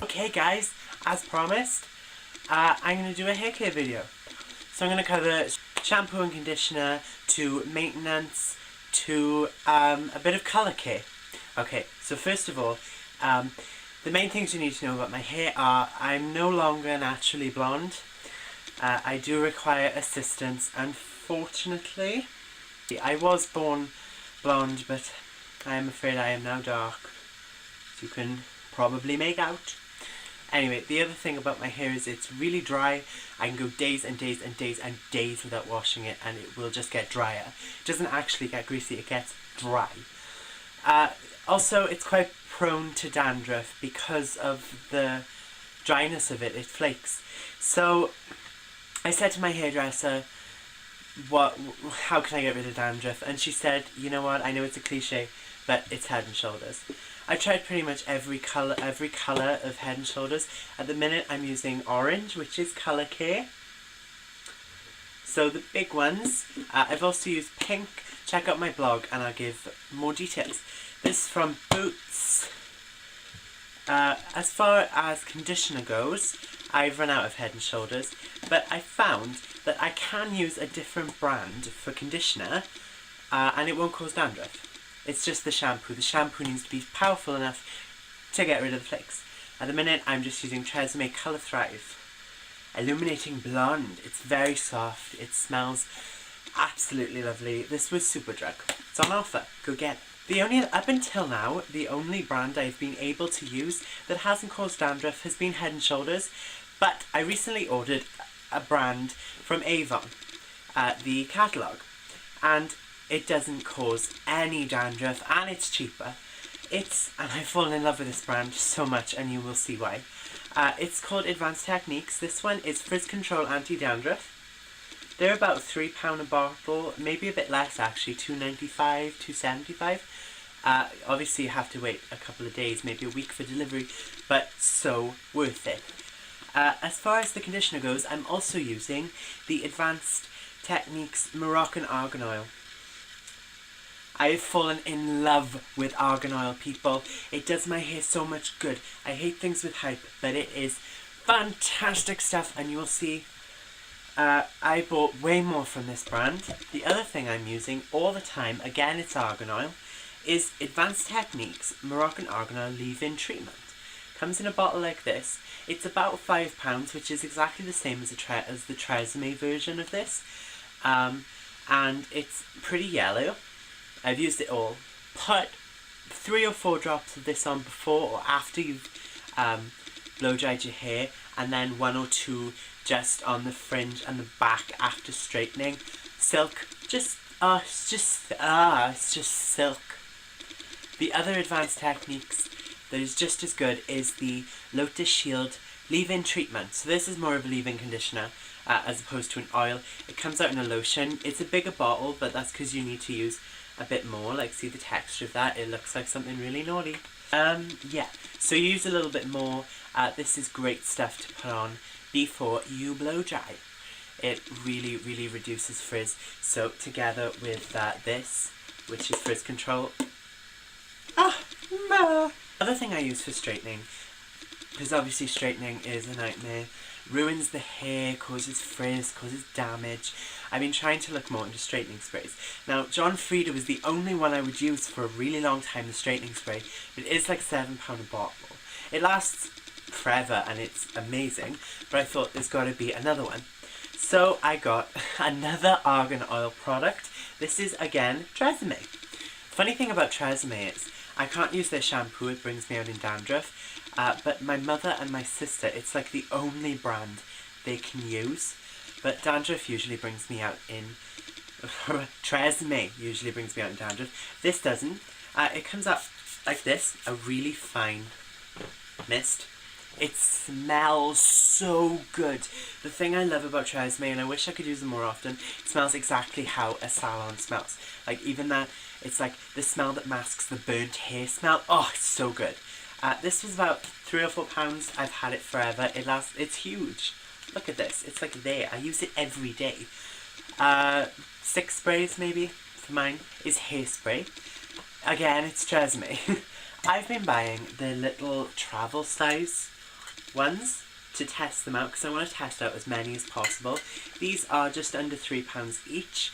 Okay guys, as promised, I'm going to do a hair care video. So I'm going to cover shampoo and conditioner, to maintenance, to a bit of colour care. Okay, so first of all, the main things you need to know about my hair are I'm no longer naturally blonde. I do require assistance, unfortunately. I was born blonde, but I am afraid I am now dark, as you can probably make out. Anyway, the other thing about my hair is it's really dry. I can go days and days and days and days without washing it and it will just get drier. It doesn't actually get greasy, it gets dry. Also, it's quite prone to dandruff because of the dryness of it. It flakes. So, I said to my hairdresser, how can I get rid of dandruff? And she said, you know what, I know it's a cliche, but it's Head and Shoulders. I tried pretty much every colour of Head and Shoulders. At the minute I'm using orange, which is colour care. So the big ones, I've also used pink. Check out my blog and I'll give more details. This is from Boots. As far as conditioner goes, I've run out of Head and Shoulders, but I found that I can use a different brand for conditioner and it won't cause dandruff. It's just the shampoo. The shampoo needs to be powerful enough to get rid of the flakes. At the minute, I'm just using Tresemme Colour Thrive Illuminating Blonde. It's very soft. It smells absolutely lovely. This was Superdrug. It's on offer. Go get it. Up until now, the only brand I've been able to use that hasn't caused dandruff has been Head and Shoulders. But I recently ordered a brand from Avon, the catalogue, and it doesn't cause any dandruff and it's cheaper. And I've fallen in love with this brand so much and you will see why. It's called Advanced Techniques. This one is Frizz Control Anti-Dandruff. They're about £3 a bottle, maybe a bit less actually, £2.95, £2.75. Obviously you have to wait a couple of days, maybe a week for delivery, but so worth it. As far as the conditioner goes, I'm also using the Advanced Techniques Moroccan Argan Oil. I have fallen in love with argan oil, people. It does my hair so much good. I hate things with hype, but it is fantastic stuff, and you will see I bought way more from this brand. The other thing I'm using all the time, again it's argan oil, is Advanced Techniques Moroccan Argan Oil Leave-In Treatment. Comes in a bottle like this. It's about £5, which is exactly the same as the Tresemme version of this. And it's pretty yellow. I've used it all. Put 3 or 4 drops of this on before or after you've blow dried your hair, and then 1 or 2 just on the fringe and the back after straightening. Silk, it's just silk. The other Advanced Techniques that is just as good is the Lotus Shield Leave-In Treatment. So this is more of a leave-in conditioner as opposed to an oil. It comes out in a lotion. It's a bigger bottle, but that's because you need to use a bit more. Like, see the texture of that? It looks like something really naughty. Yeah, so you use a little bit more. This is great stuff to put on before you blow dry. It really, really reduces frizz. So together with this, which is Frizz Control. Other thing I use for straightening, because obviously straightening is a nightmare, ruins the hair, causes frizz, causes damage. I've been trying to look more into straightening sprays. Now, John Frieda was the only one I would use for a really long time, the straightening spray. It is like £7 a bottle. It lasts forever and it's amazing, but I thought there's got to be another one. So I got another argan oil product. This is, again, Tresemme. Funny thing about Tresemme is, I can't use their shampoo, it brings me out in dandruff. But my mother and my sister, it's like the only brand they can use. But dandruff usually brings me out in... Tresemme usually brings me out in dandruff. This doesn't. It comes out like this, a really fine mist. It smells so good. The thing I love about Tresemme, and I wish I could use them more often, it smells exactly how a salon smells. Like, even that, it's like the smell that masks the burnt hair smell. Oh, it's so good. This was about £3 or £4. I've had it forever. It's huge. Look at this. It's like there. I use it every day. 6 sprays maybe for mine is hairspray. Again, it's Tresemme. I've been buying the little travel size ones to test them out because I want to test out as many as possible. These are just under £3 each.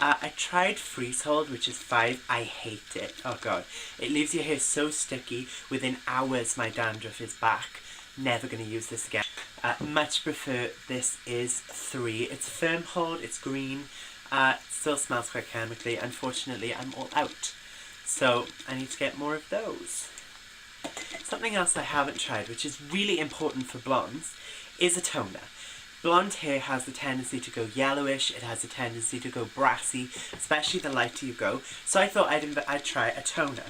I tried Freezehold, which is £5. I hate it. Oh god. It leaves your hair so sticky. Within hours my dandruff is back. Never going to use this again. Much prefer this is £3. It's firm hold, it's green. It still smells quite chemically. Unfortunately, I'm all out. So I need to get more of those. Something else I haven't tried, which is really important for blondes, is a toner. Blonde hair has the tendency to go yellowish, it has a tendency to go brassy, especially the lighter you go, so I thought I'd try a toner.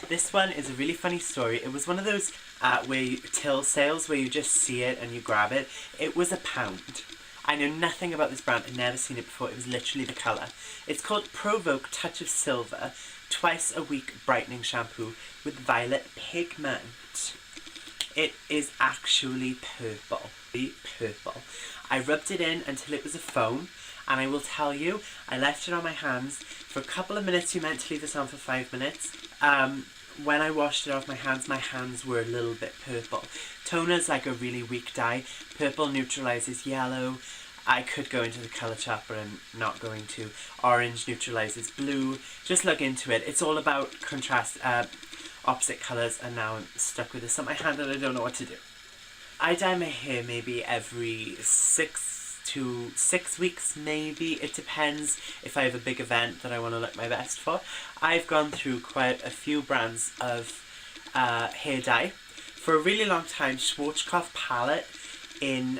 This one is a really funny story. It was one of those till sales where you just see it and you grab it. It was £1. I know nothing about this brand, I've never seen it before, it was literally the colour. It's called Provoke Touch of Silver, twice a week brightening shampoo with violet pigment. It is actually purple. Purple. I rubbed it in until it was a foam, and I will tell you, I left it on my hands for a couple of minutes. You meant to leave this on for 5 minutes. When I washed it off my hands were a little bit purple. Toner's like a really weak dye. Purple neutralizes yellow. I could go into the colour chart, but I'm not going to. Orange neutralizes blue. Just look into it. It's all about contrast, opposite colours, and now I'm stuck with this on my hand and I don't know what to do. I dye my hair maybe every 6 to 6 weeks, maybe. It depends if I have a big event that I want to look my best for. I've gone through quite a few brands of hair dye. For a really long time, Schwarzkopf palette in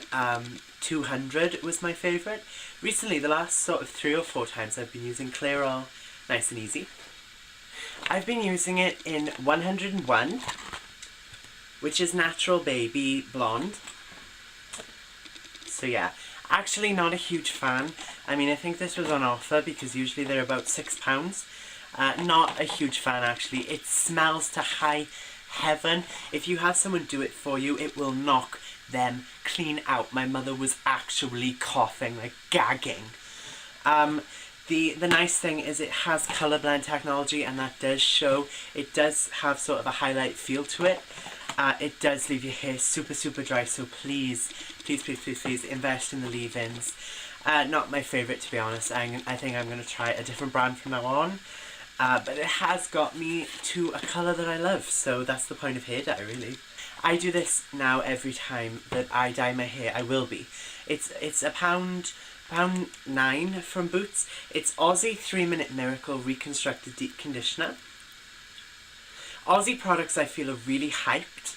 200 was my favourite. Recently, the last sort of 3 or 4 times, I've been using Clairol Nice and Easy. I've been using it in 101, which is Natural Baby Blonde. So yeah, actually not a huge fan. I mean, I think this was on offer because usually they're about £6. Not a huge fan actually. It smells to high heaven. If you have someone do it for you, it will knock them clean out. My mother was actually coughing, like gagging. The nice thing is it has colour blend technology, and that does show. It does have sort of a highlight feel to it. It does leave your hair super dry, so please invest in the leave-ins. Not my favourite, to be honest. I think I'm going to try a different brand from now on. But it has got me to a colour that I love, so that's the point of hair dye, really. I do this now every time that I dye my hair. I will be. It's £1.9 from Boots. It's Aussie 3-Minute Miracle Reconstructed Deep Conditioner. Aussie products I feel are really hyped,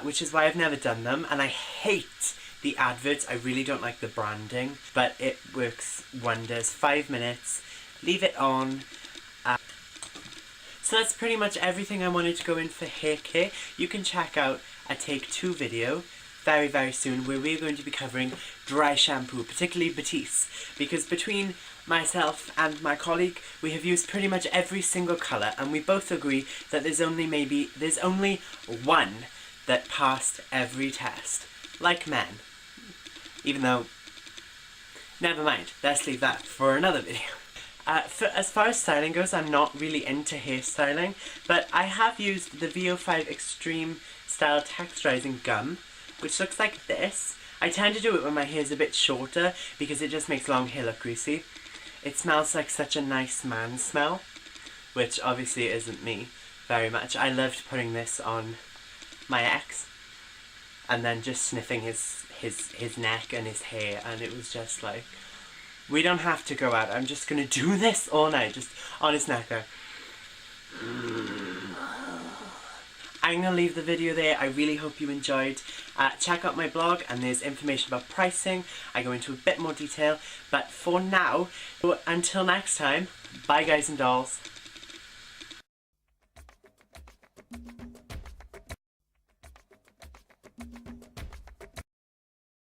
which is why I've never done them, and I hate the adverts. I really don't like the branding, but it works wonders. 5 minutes, leave it on. So that's pretty much everything I wanted to go in for hair care. You can check out a Take 2 video very soon where we're going to be covering dry shampoo, particularly Batiste, because between myself and my colleague we have used pretty much every single colour, and we both agree that there's only one that passed every test. Like men. Even though, never mind, let's leave that for another video. As far as styling goes, I'm not really into hairstyling, but I have used the VO5 Extreme Style Texturizing Gum, which looks like this. I tend to do it when my hair's a bit shorter because it just makes long hair look greasy. It smells like such a nice man smell, which obviously isn't me very much. I loved putting this on my ex and then just sniffing his neck and his hair, and it was just like, we don't have to go out, I'm just gonna do this all night, just on his neck there. I'm gonna leave the video there. I really hope you enjoyed. Check out my blog and there's information about pricing. I go into a bit more detail, but for now, until next time, bye guys and dolls.